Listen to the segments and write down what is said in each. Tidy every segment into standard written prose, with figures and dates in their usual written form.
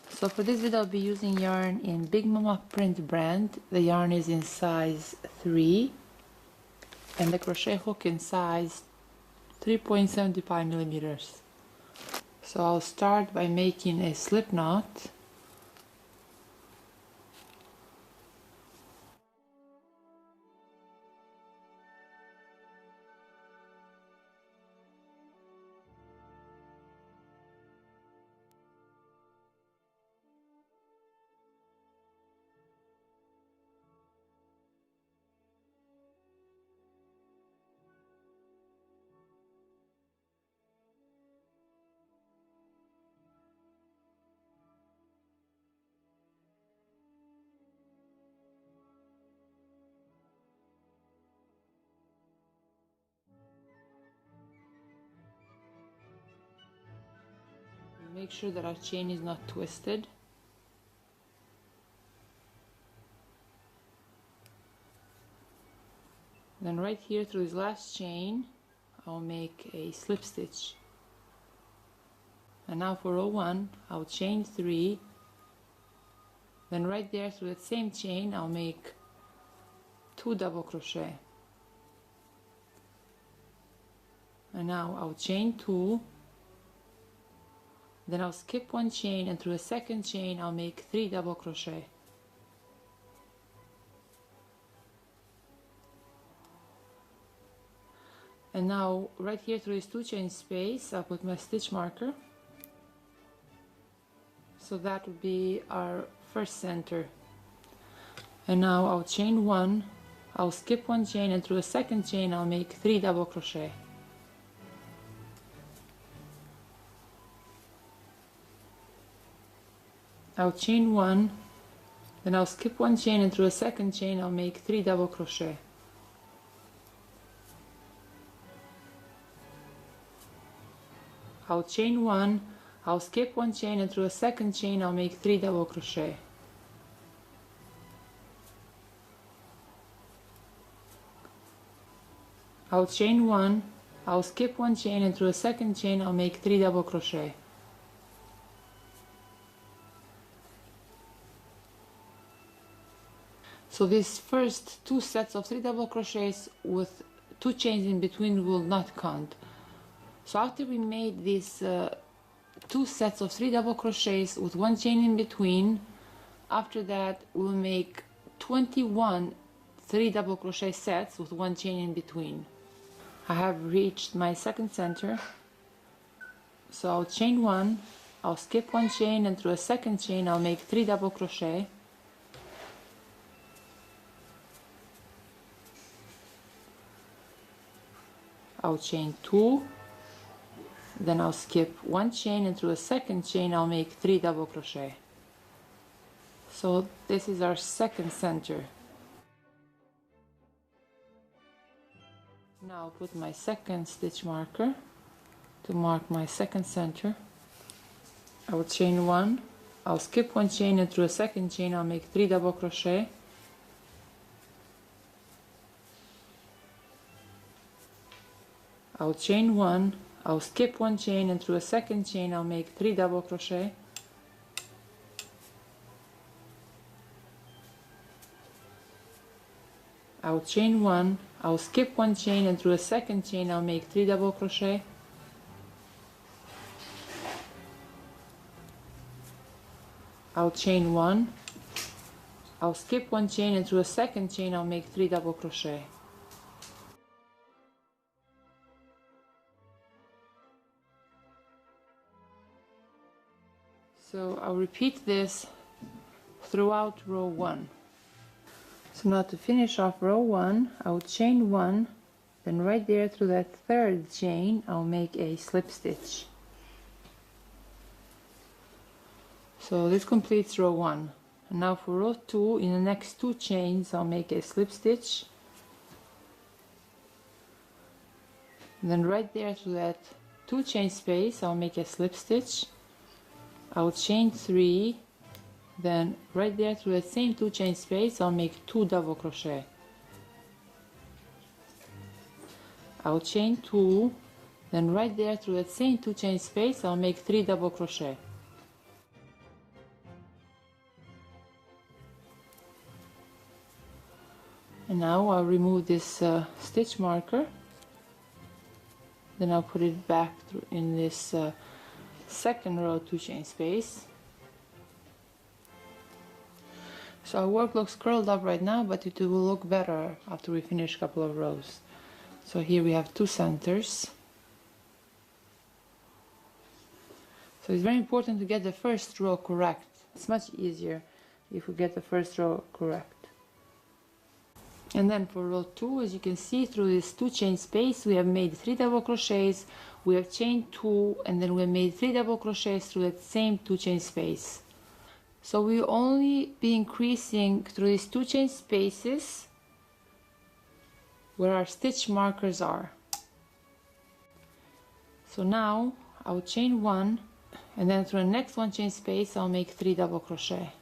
So for this video I'll be using yarn in Big Mama Print brand. The yarn is in size 3 and the crochet hook in size 3.75 millimeters. So I'll start by making a slip knot. Make sure that our chain is not twisted. Then right here through this last chain I'll make a slip stitch. And now for row 1 I'll chain 3. Then right there through that same chain I'll make 2 double crochet. And now I'll chain 2. Then I'll skip 1 chain, and through a second chain I'll make 3 double crochet. And now right here through this 2 chain space I'll put my stitch marker. So that would be our first center. And now I'll chain 1, I'll skip 1 chain, and through a second chain I'll make 3 double crochet. I'll chain 1, then I'll skip 1 chain, and through a second chain I'll make 3 double crochet. I'll chain 1, I'll skip 1 chain, and through a second chain I'll make 3 double crochet. I'll chain 1, I'll skip 1 chain, and through a second chain I'll make 3 double crochet. So these first 2 sets of 3 double crochets with 2 chains in between will not count. So after we made these 2 sets of 3 double crochets with 1 chain in between, after that we'll make 21 3 double crochet sets with 1 chain in between. I have reached my second center, so I'll chain 1, I'll skip 1 chain, and through a second chain I'll make 3 double crochet. I'll chain 2, then I'll skip 1 chain, and through a second chain I'll make 3 double crochet. So this is our second center. Now I'll put my second stitch marker to mark my second center. I will chain 1, I'll skip 1 chain, and through a second chain I'll make 3 double crochet. I'll chain 1, I'll skip 1 chain, and through a second chain I'll make 3 double crochet. I'll chain 1, I'll skip 1 chain, and through a second chain I'll make 3 double crochet. I'll chain 1, I'll skip 1 chain, and through a second chain I'll make 3 double crochet. So I'll repeat this throughout row 1. So now to finish off row 1, I'll chain 1, then right there through that third chain I'll make a slip stitch. So this completes row 1. And now for row 2, in the next 2 chains I'll make a slip stitch. And then right there through that 2 chain space I'll make a slip stitch. I'll chain 3, then right there through the same 2 chain space I'll make 2 double crochet. I'll chain 2, then right there through that same 2 chain space I'll make 3 double crochet. And now I'll remove this stitch marker, then I'll put it back in this second row 2 chain space. So our work looks curled up right now, but it will look better after we finish a couple of rows. So here we have 2 centers. So it's very important to get the first row correct. It's much easier if we get the first row correct. And then for row 2, as you can see, through this 2 chain space we have made 3 double crochets, we have chained 2, and then we have made 3 double crochets through that same 2 chain space. So we will only be increasing through these 2 chain spaces where our stitch markers are. So now I will chain 1, and then through the next 1 chain space I'll make 3 double crochet.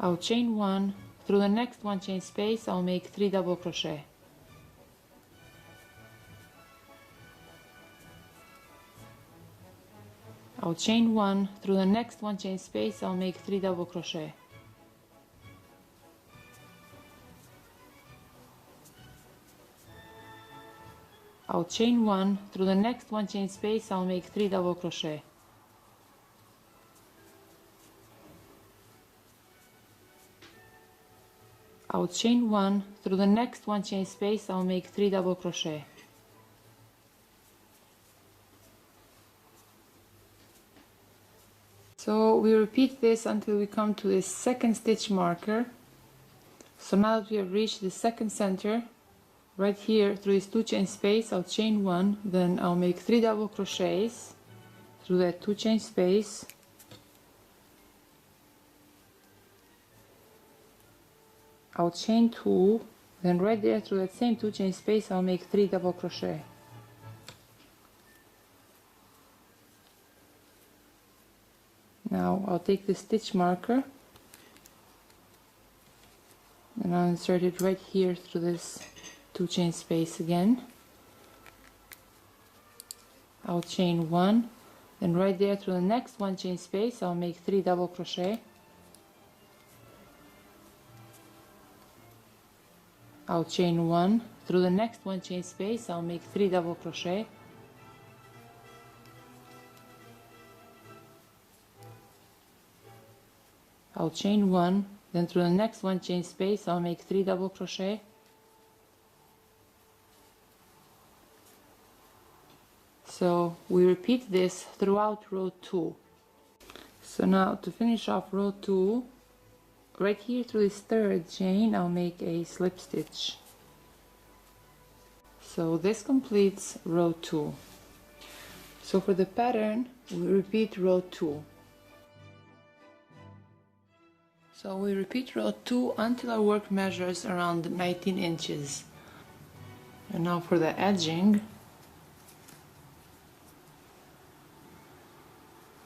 I'll chain 1, through the next 1 chain space I'll make 3 double crochet. I'll chain 1, through the next 1 chain space I'll make 3 double crochet. I'll chain 1, through the next 1 chain space I'll make 3 double crochet. I'll chain 1, through the next 1 chain space I'll make 3 double crochet. So we repeat this until we come to this second stitch marker. So now that we have reached the second center, right here through this 2 chain space I'll chain 1, then I'll make 3 double crochets through that 2 chain space. I'll chain 2, then right there through that same 2 chain space I'll make 3 double crochet. Now I'll take the stitch marker and I'll insert it right here through this 2 chain space again. I'll chain 1, then right there through the next 1 chain space I'll make 3 double crochet. I'll chain 1, through the next 1 chain space I'll make 3 double crochet. I'll chain 1, then through the next 1 chain space I'll make 3 double crochet. So we repeat this throughout row 2. So now to finish off row 2, right here through this 3rd chain I'll make a slip stitch. So this completes row 2. So for the pattern we repeat row 2. So we repeat row 2 until our work measures around 19 inches. And now for the edging,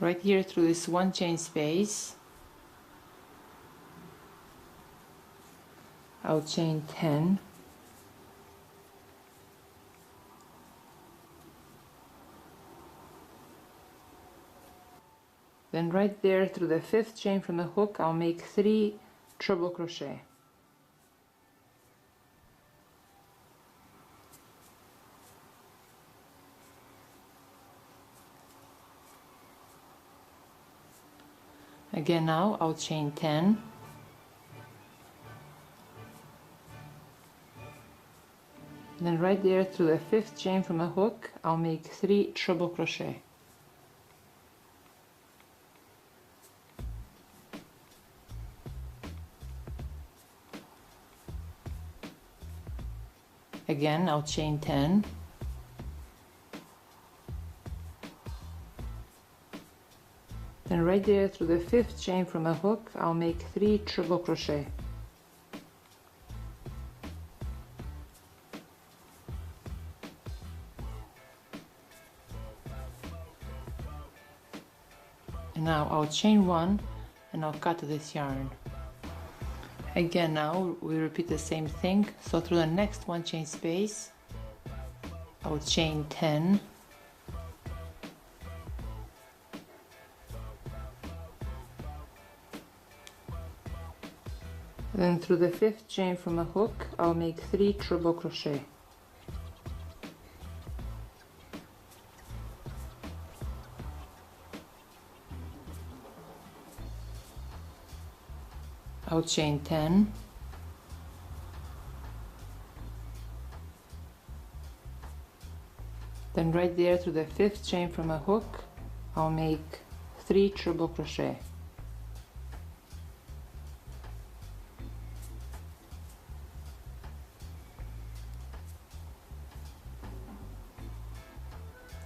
right here through this 1 chain space I'll chain 10, then right there through the 5th chain from the hook I'll make 3 treble crochet. Again now I'll chain 10, then right there through the 5th chain from the hook I'll make 3 treble crochet. Again I'll chain 10, then right there through the 5th chain from a hook I'll make 3 treble crochet. And now I'll chain 1 and I'll cut this yarn. Again now we repeat the same thing, so through the next 1 chain space I'll chain 10, Then through the 5th chain from a hook, I'll make 3 treble crochet. I'll chain 10. Then right there through the 5th chain from a hook, I'll make 3 treble crochet.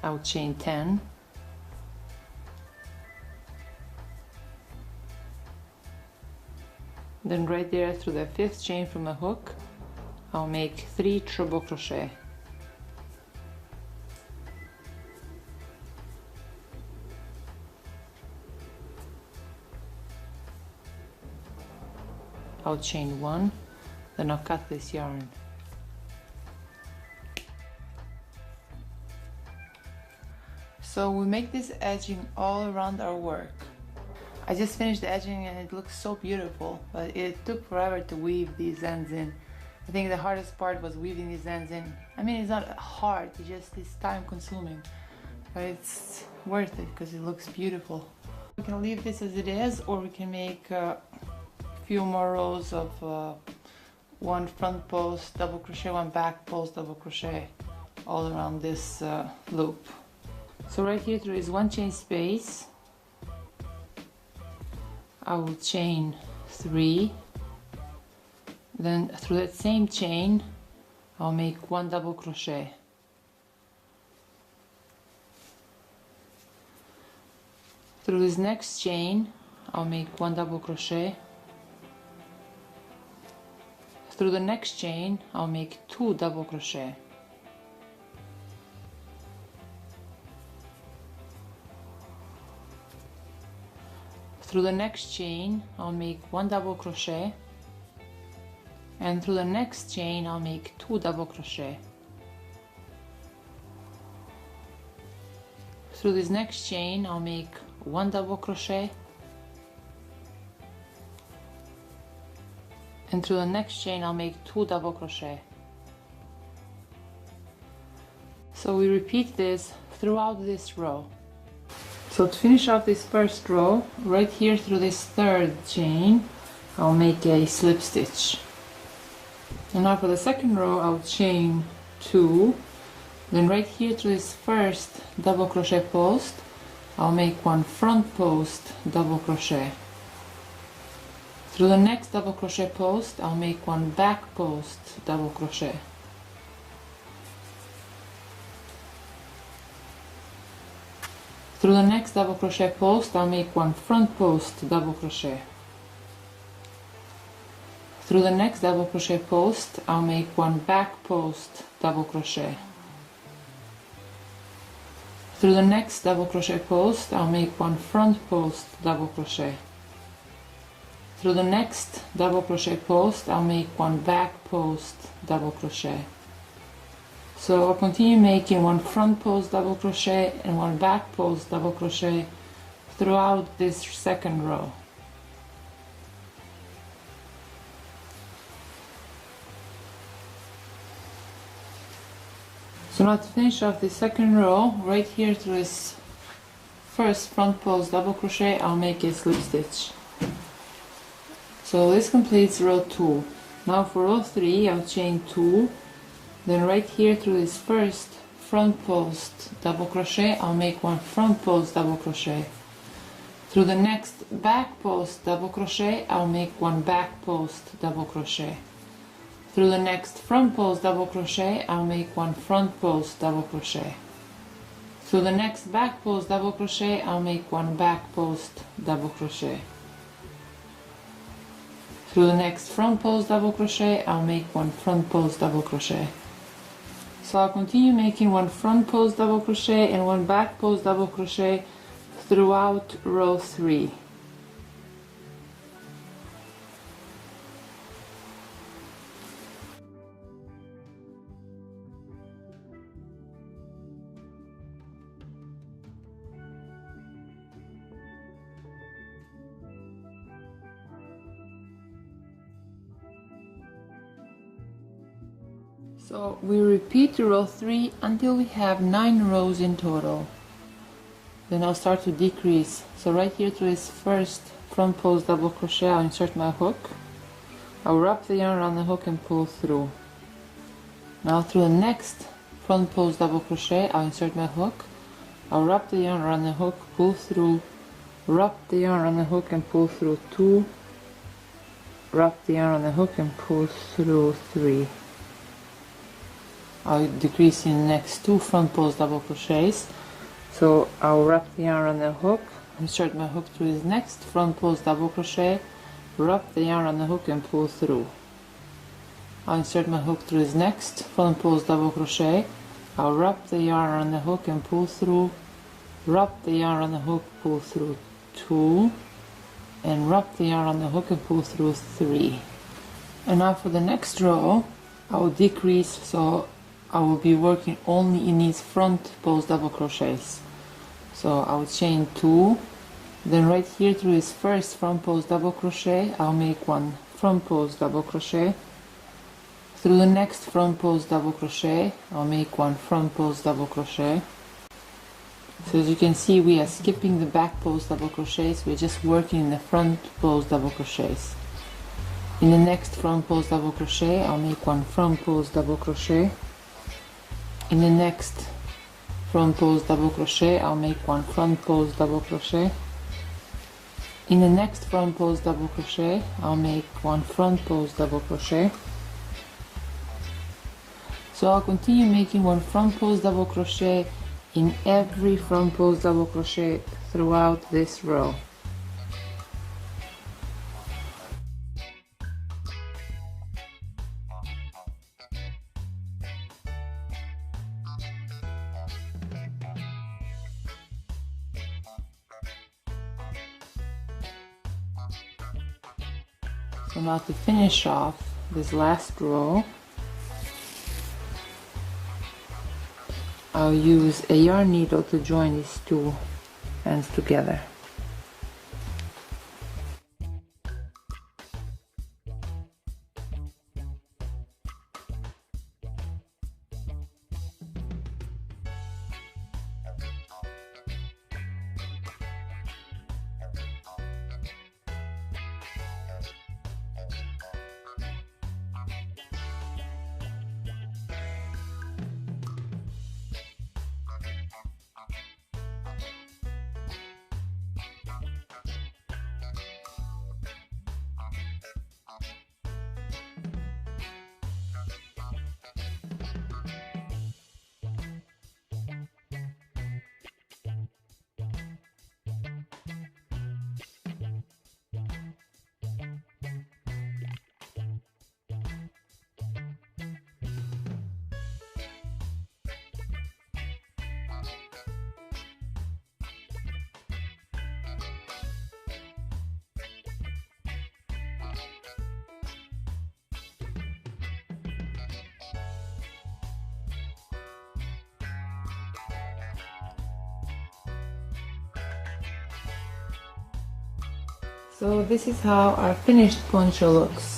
I'll chain 10. Then right there through the 5th chain from a hook, I'll make 3 treble crochet. I'll chain 1, then I'll cut this yarn. So we make this edging all around our work. I just finished the edging and it looks so beautiful, but it took forever to weave these ends in. I think the hardest part was weaving these ends in. I mean, it's not hard, it's time consuming, but it's worth it because it looks beautiful. We can leave this as it is, or we can make a few more rows of one front post double crochet, one back post double crochet all around this loop. So right here there is 1 chain space. I will chain 3, then through that same chain I'll make 1 double crochet. Through this next chain I'll make 1 double crochet. Through the next chain I'll make 2 double crochet. Through the next chain I'll make 1 double crochet, and through the next chain I'll make 2 double crochet. Through this next chain I'll make 1 double crochet, and through the next chain I'll make 2 double crochet. So we repeat this throughout this row. So to finish off this first row, right here through this 3rd chain, I'll make a slip stitch. And now for the 2nd row, I'll chain 2. Then right here through this first double crochet post, I'll make 1 front post double crochet. Through the next double crochet post, I'll make 1 back post double crochet. Through the next double crochet post, I'll make 1 front post double crochet. Through the next double crochet post, I'll make 1 back post double crochet. Through the next double crochet post, I'll make 1 front post double crochet. Through the next double crochet post, I'll make 1 back post double crochet. So I'll continue making 1 front post double crochet and 1 back post double crochet throughout this 2nd row. So now to finish off the 2nd row, right here through this first front post double crochet, I'll make a slip stitch. So this completes row 2. Now for row 3, I'll chain 2. Then right here through this first front post double crochet, I'll make 1 front post double crochet. Through the next back post double crochet, I'll make 1 back post double crochet. Through the next front post double crochet, I'll make 1 front post double crochet. Through the next back post double crochet, I'll make 1 back post double crochet. Through the next front post double crochet, I'll make 1 front post double crochet. So I'll continue making 1 front post double crochet and 1 back post double crochet throughout row 3. So we repeat row 3 until we have 9 rows in total. Then I'll start to decrease. So right here to this first front post double crochet, I'll insert my hook. I'll wrap the yarn around the hook and pull through. Now through the next front post double crochet, I'll insert my hook. I'll wrap the yarn around the hook, pull through, wrap the yarn around the hook and pull through 2, wrap the yarn on the hook and pull through 3. I'll decrease in the next 2 front post double crochets. So I'll wrap the yarn around the hook, insert my hook through this next front post double crochet, wrap the yarn on the hook and pull through. I'll insert my hook through this next front post double crochet. I'll wrap the yarn around the hook and pull through, wrap the yarn on the hook, pull through 2, and wrap the yarn on the hook and pull through 3. And now for the next row, I will decrease, so I will be working only in these front post double crochets. So I will chain 2, then right here through this first front post double crochet, I'll make 1 front post double crochet. Through the next front post double crochet, I'll make 1 front post double crochet. So as you can see, we are skipping the back post double crochets, we're just working in the front post double crochets. In the next front post double crochet, I'll make 1 front post double crochet. In the next front post double crochet, I'll make 1 front post double crochet. In the next front post double crochet, I'll make 1 front post double crochet. So I'll continue making 1 front post double crochet in every front post double crochet throughout this row. So now to finish off this last row, I'll use a yarn needle to join these 2 ends together. So this is how our finished poncho looks.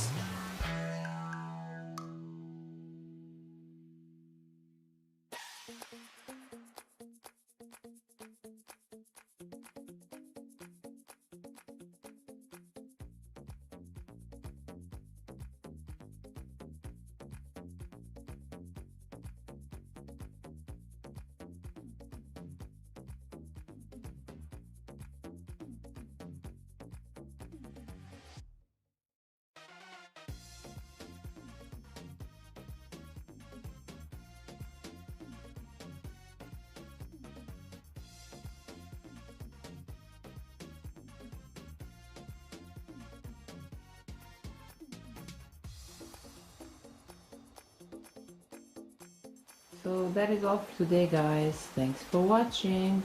So that is all for today, guys. Thanks for watching.